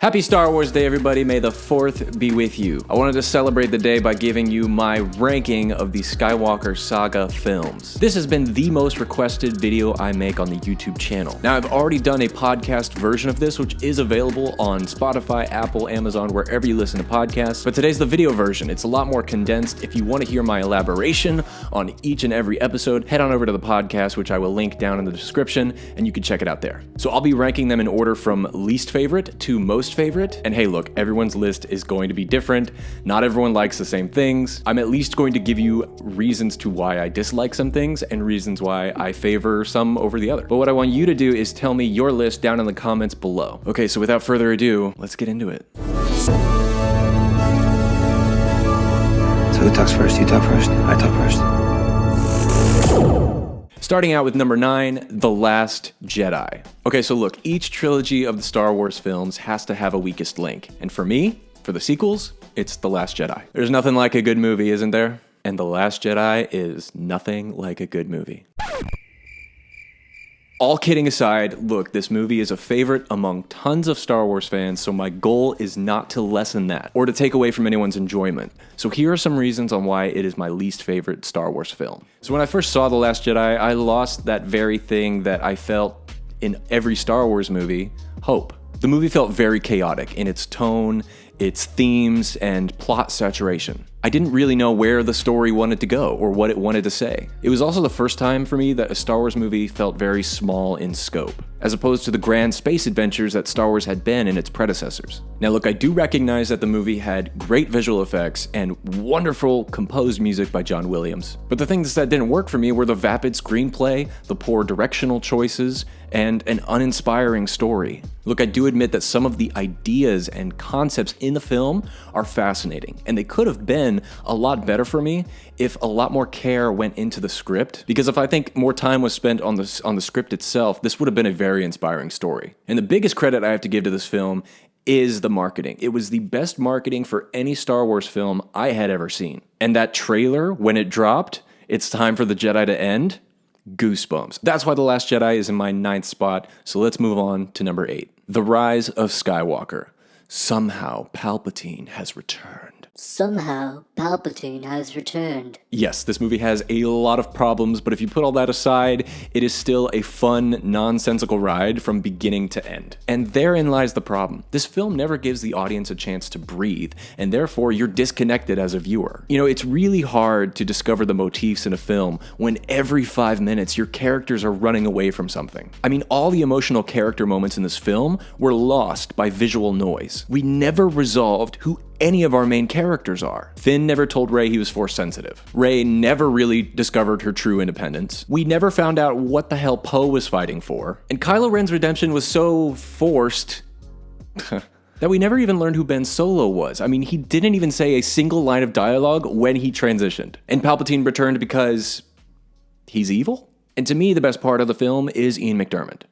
Happy Star Wars Day, everybody. May the 4th be with you. I wanted to celebrate the day by giving you my ranking of the Skywalker Saga films. This has been the most requested video I make on the YouTube channel. Now, I've already done a podcast version of this, which is available on Spotify, Apple, Amazon, wherever you listen to podcasts. But today's the video version. It's a lot more condensed. If you want to hear my elaboration on each and every episode, head on over to the podcast, which I will link down in the description, and you can check it out there. So I'll be ranking them in order from least favorite to most favorite. And hey, look, everyone's list is going to be different. Not everyone likes the same things. I'm at least going to give you reasons to why I dislike some things and reasons why I favor some over the other. But what I want you to do is tell me your list down in the comments below. Okay, so without further ado, let's get into it. So who talks first? You talk first? I talk first. Starting out with number 9, The Last Jedi. Okay, so look, each trilogy of the Star Wars films has to have a weakest link. And for me, for the sequels, it's The Last Jedi. There's nothing like a good movie, isn't there? And The Last Jedi is nothing like a good movie. All kidding aside, look, this movie is a favorite among tons of Star Wars fans, so my goal is not to lessen that or to take away from anyone's enjoyment. So here are some reasons on why it is my least favorite Star Wars film. So when I first saw The Last Jedi, I lost that very thing that I felt in every Star Wars movie, hope. The movie felt very chaotic in its tone, its themes, and plot saturation. I didn't really know where the story wanted to go or what it wanted to say. It was also the first time for me that a Star Wars movie felt very small in scope, as opposed to the grand space adventures that Star Wars had been in its predecessors. Now look, I do recognize that the movie had great visual effects and wonderful composed music by John Williams. But the things that didn't work for me were the vapid screenplay, the poor directional choices, and an uninspiring story. Look, I do admit that some of the ideas and concepts in the film are fascinating, and they could have been a lot better for me if a lot more care went into the script, because if I think more time was spent on the script itself, this would have been a very inspiring story. And the biggest credit I have to give to this film is the marketing. It was the best marketing for any Star Wars film I had ever seen. And that trailer, when it dropped, "It's time for the Jedi to end," goosebumps. That's why The Last Jedi is in my 9th spot, so let's move on to number 8. The Rise of Skywalker. Somehow Palpatine has returned. Somehow, Palpatine has returned. Yes, this movie has a lot of problems, but if you put all that aside, it is still a fun, nonsensical ride from beginning to end. And therein lies the problem. This film never gives the audience a chance to breathe, and therefore you're disconnected as a viewer. You know, it's really hard to discover the motifs in a film when every 5 minutes your characters are running away from something. I mean, all the emotional character moments in this film were lost by visual noise. We never resolved who any of our main characters are. Finn never told Rey he was Force sensitive. Rey never really discovered her true independence. We never found out what the hell Poe was fighting for. And Kylo Ren's redemption was so forced that we never even learned who Ben Solo was. I mean, he didn't even say a single line of dialogue when he transitioned. And Palpatine returned because he's evil? And to me, the best part of the film is Ian McDiarmid.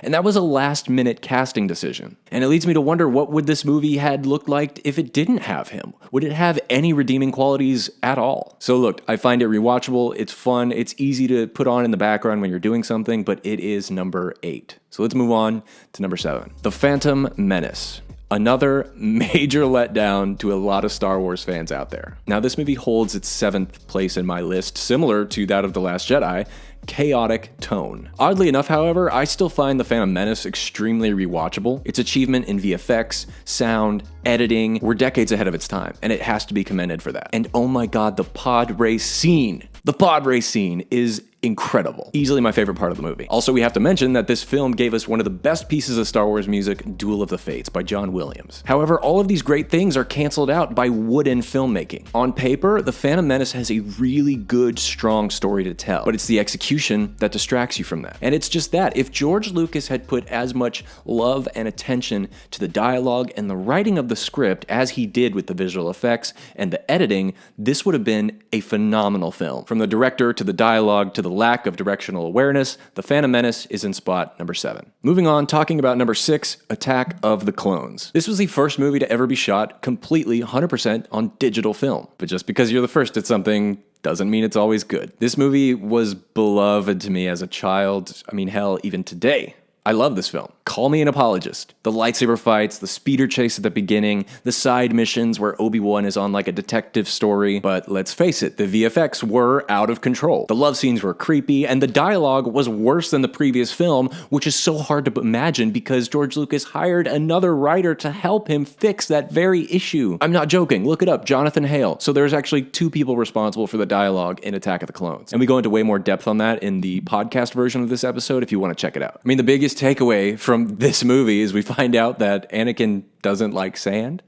And that was a last-minute casting decision. And it leads me to wonder, what would this movie had looked like if it didn't have him? Would it have any redeeming qualities at all? So look, I find it rewatchable, it's fun, it's easy to put on in the background when you're doing something, but it is number 8. So let's move on to number 7. The Phantom Menace. Another major letdown to a lot of Star Wars fans out there. Now, this movie holds its 7th place in my list, similar to that of The Last Jedi, chaotic tone. Oddly enough, however, I still find The Phantom Menace extremely rewatchable. Its achievement in VFX, sound, editing were decades ahead of its time, and it has to be commended for that. And oh my god, the pod race scene! The pod race scene is incredible. Easily my favorite part of the movie. Also, we have to mention that this film gave us one of the best pieces of Star Wars music, Duel of the Fates by John Williams. However, all of these great things are canceled out by wooden filmmaking. On paper, The Phantom Menace has a really good, strong story to tell, but it's the execution that distracts you from that. And it's just that. If George Lucas had put as much love and attention to the dialogue and the writing of the script as he did with the visual effects and the editing, this would have been a phenomenal film. From the director to the dialogue to the lack of directional awareness, The Phantom Menace is in spot number 7. Moving on, talking about number 6, Attack of the Clones. This was the first movie to ever be shot completely 100% on digital film. But just because you're the first at something doesn't mean it's always good. This movie was beloved to me as a child. I mean, hell, even today. I love this film. Call me an apologist. The lightsaber fights, the speeder chase at the beginning, the side missions where Obi-Wan is on like a detective story. But let's face it, the VFX were out of control. The love scenes were creepy, and the dialogue was worse than the previous film, which is so hard to imagine because George Lucas hired another writer to help him fix that very issue. I'm not joking. Look it up. Jonathan Hale. So there's actually 2 people responsible for the dialogue in Attack of the Clones. And we go into way more depth on that in the podcast version of this episode if you want to check it out. I mean, the biggest takeaway from this movie is we find out that Anakin doesn't like sand.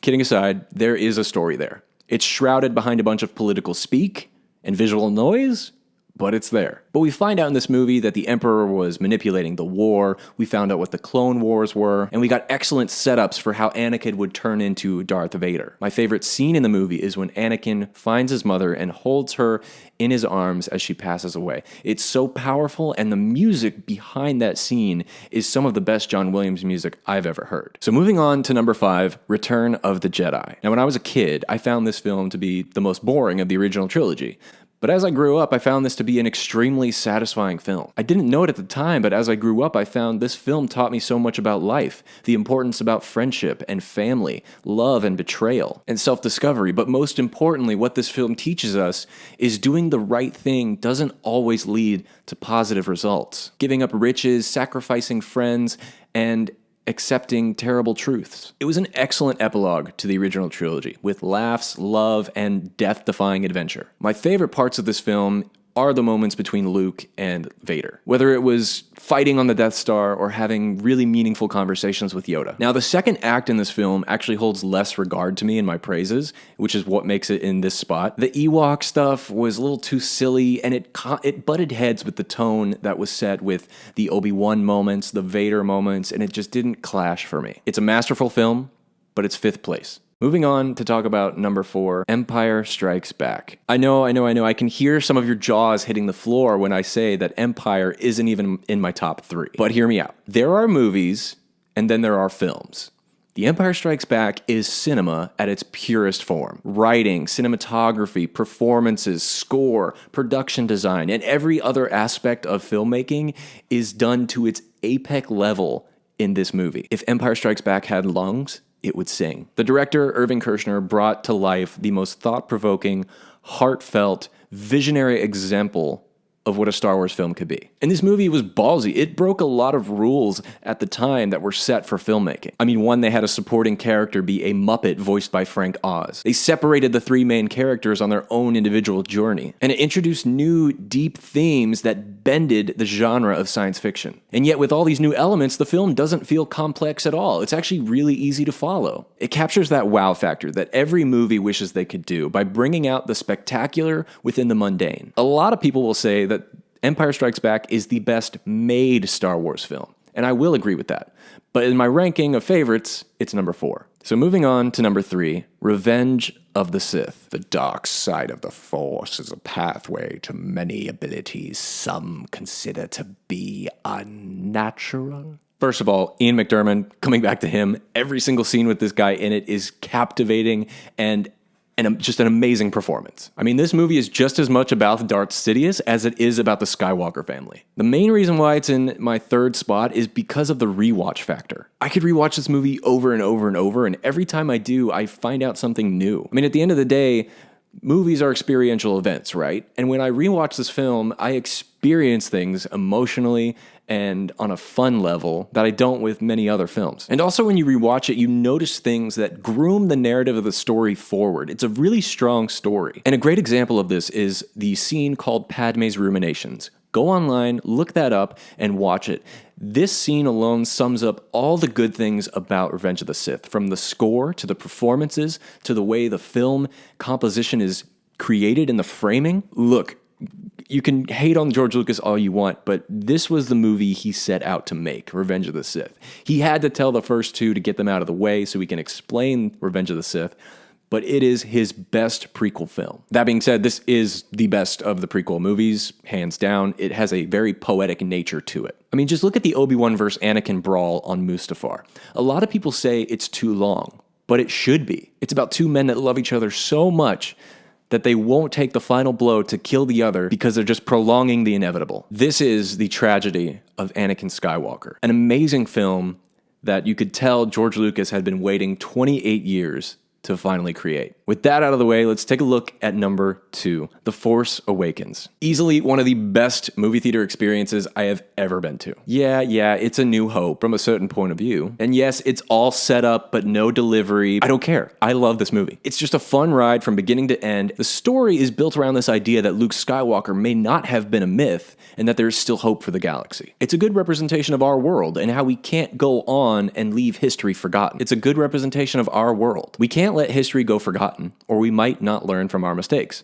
Kidding aside, there is a story there. It's shrouded behind a bunch of political speak and visual noise, but it's there. But we find out in this movie that the Emperor was manipulating the war, we found out what the Clone Wars were, and we got excellent setups for how Anakin would turn into Darth Vader. My favorite scene in the movie is when Anakin finds his mother and holds her in his arms as she passes away. It's so powerful, and the music behind that scene is some of the best John Williams music I've ever heard. So moving on to number 5, Return of the Jedi. Now when I was a kid, I found this film to be the most boring of the original trilogy. But as I grew up, I found this to be an extremely satisfying film. I didn't know it at the time, but as I grew up, I found this film taught me so much about life, the importance about friendship and family, love and betrayal, and self-discovery. But most importantly, what this film teaches us is doing the right thing doesn't always lead to positive results. Giving up riches, sacrificing friends, and accepting terrible truths. It was an excellent epilogue to the original trilogy, with laughs, love, and death-defying adventure. My favorite parts of this film are the moments between Luke and Vader, whether it was fighting on the Death Star or having really meaningful conversations with Yoda. Now, the second act in this film actually holds less regard to me in my praises, which is what makes it in this spot. The Ewok stuff was a little too silly, and it butted heads with the tone that was set with the Obi-Wan moments, the Vader moments, and it just didn't clash for me. It's a masterful film, but it's 5th place. Moving on to talk about number 4, Empire Strikes Back. I know. I can hear some of your jaws hitting the floor when I say that Empire isn't even in my top 3. But hear me out. There are movies, and then there are films. The Empire Strikes Back is cinema at its purest form. Writing, cinematography, performances, score, production design, and every other aspect of filmmaking is done to its apex level in this movie. If Empire Strikes Back had lungs, it would sing. The director, Irving Kershner, brought to life the most thought-provoking, heartfelt, visionary example of what a Star Wars film could be. And this movie was ballsy. It broke a lot of rules at the time that were set for filmmaking. I mean, one, they had a supporting character be a Muppet voiced by Frank Oz. They separated the 3 main characters on their own individual journey. And it introduced new, deep themes that bended the genre of science fiction. And yet, with all these new elements, the film doesn't feel complex at all. It's actually really easy to follow. It captures that wow factor that every movie wishes they could do by bringing out the spectacular within the mundane. A lot of people will say that Empire Strikes Back is the best made Star Wars film, and I will agree with that. But in my ranking of favorites, it's number 4. So moving on to number 3, Revenge of the Sith. The dark side of the Force is a pathway to many abilities some consider to be unnatural. First of all, Ian McDiarmid, coming back to him, every single scene with this guy in it is captivating and just an amazing performance. I mean, this movie is just as much about Darth Sidious as it is about the Skywalker family. The main reason why it's in my 3rd spot is because of the rewatch factor. I could rewatch this movie over and over and over, and every time I do, I find out something new. I mean, at the end of the day, movies are experiential events, right? And when I rewatch this film, I experience things emotionally and on a fun level that I don't with many other films. And also when you rewatch it, you notice things that groom the narrative of the story forward. It's a really strong story. And a great example of this is the scene called Padme's Ruminations. Go online, look that up, and watch it. This scene alone sums up all the good things about Revenge of the Sith, from the score to the performances to the way the film composition is created and the framing. Look, you can hate on George Lucas all you want, but this was the movie he set out to make, Revenge of the Sith. He had to tell the first 2 to get them out of the way so we can explain Revenge of the Sith, but it is his best prequel film. That being said, this is the best of the prequel movies, hands down. It has a very poetic nature to it. I mean, just look at the Obi-Wan versus Anakin brawl on Mustafar. A lot of people say it's too long, but it should be. It's about 2 men that love each other so much that they won't take the final blow to kill the other because they're just prolonging the inevitable. This is the tragedy of Anakin Skywalker. An amazing film that you could tell George Lucas had been waiting 28 years to finally create. With that out of the way, let's take a look at number 2, The Force Awakens. Easily one of the best movie theater experiences I have ever been to. Yeah, it's a new hope from a certain point of view. And yes, it's all set up, but no delivery. I don't care. I love this movie. It's just a fun ride from beginning to end. The story is built around this idea that Luke Skywalker may not have been a myth and that there is still hope for the galaxy. It's a good representation of our world and how we can't go on and leave history forgotten. It's a good representation of our world. We can't let history go forgotten, or we might not learn from our mistakes.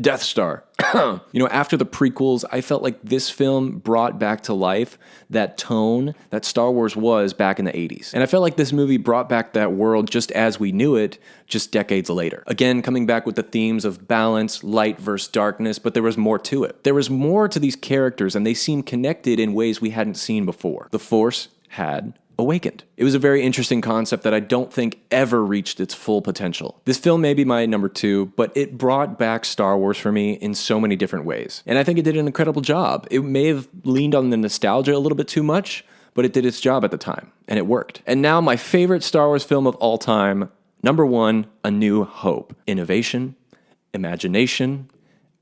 Death Star. After the prequels, I felt like this film brought back to life that tone that Star Wars was back in the 80s. And I felt like this movie brought back that world just as we knew it, just decades later. Again, coming back with the themes of balance, light versus darkness, but there was more to it. There was more to these characters, and they seemed connected in ways we hadn't seen before. The Force had awakened. It was a very interesting concept that I don't think ever reached its full potential. This film may be my number 2, but it brought back Star Wars for me in so many different ways. And I think it did an incredible job. It may have leaned on the nostalgia a little bit too much, but it did its job at the time, and it worked. And now my favorite Star Wars film of all time, number 1, A New Hope. Innovation, imagination,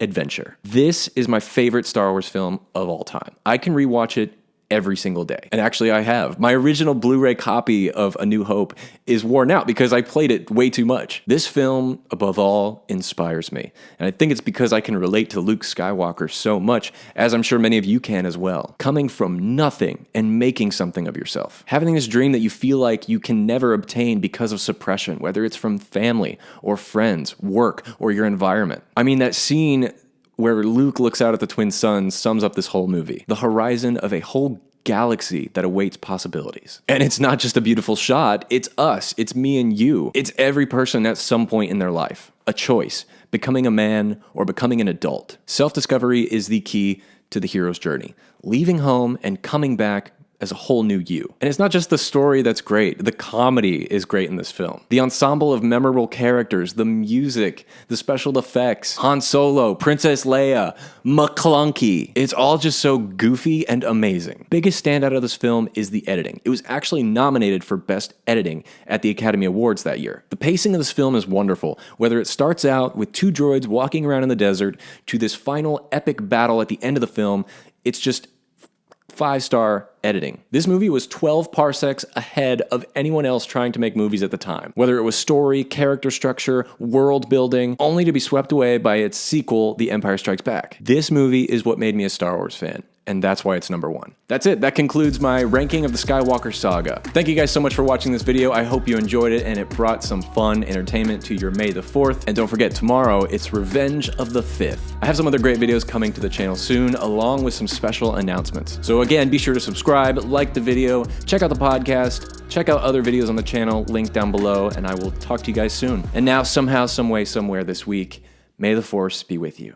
adventure. This is my favorite Star Wars film of all time. I can rewatch it every single day. And actually I have. My original Blu-ray copy of A New Hope is worn out because I played it way too much. This film, above all, inspires me. And I think it's because I can relate to Luke Skywalker so much, as I'm sure many of you can as well. Coming from nothing and making something of yourself. Having this dream that you feel like you can never obtain because of suppression, whether it's from family or friends, work, or your environment. I mean, that scene where Luke looks out at the twin suns sums up this whole movie. The horizon of a whole galaxy that awaits possibilities. And it's not just a beautiful shot, it's us, it's me and you. It's every person at some point in their life. A choice, becoming a man or becoming an adult. Self-discovery is the key to the hero's journey. Leaving home and coming back as a whole new you. And it's not just the story that's great. The comedy is great in this film. The ensemble of memorable characters, the music, the special effects, Han Solo, Princess Leia, McClunky. It's all just so goofy and amazing. Biggest standout of this film is the editing. It was actually nominated for Best Editing at the Academy Awards that year. The pacing of this film is wonderful, whether it starts out with 2 droids walking around in the desert to this final epic battle at the end of the film. It's just 5-star editing. This movie was 12 parsecs ahead of anyone else trying to make movies at the time. Whether it was story, character structure, world building, only to be swept away by its sequel, The Empire Strikes Back. This movie is what made me a Star Wars fan, and that's why it's number 1. That's it. That concludes my ranking of the Skywalker Saga. Thank you guys so much for watching this video. I hope you enjoyed it and it brought some fun entertainment to your May the 4th. And don't forget, tomorrow it's Revenge of the 5th. I have some other great videos coming to the channel soon, along with some special announcements. So again, be sure to subscribe, like the video, check out the podcast, check out other videos on the channel, link down below, and I will talk to you guys soon. And now, somehow, some way, somewhere this week, may the Force be with you.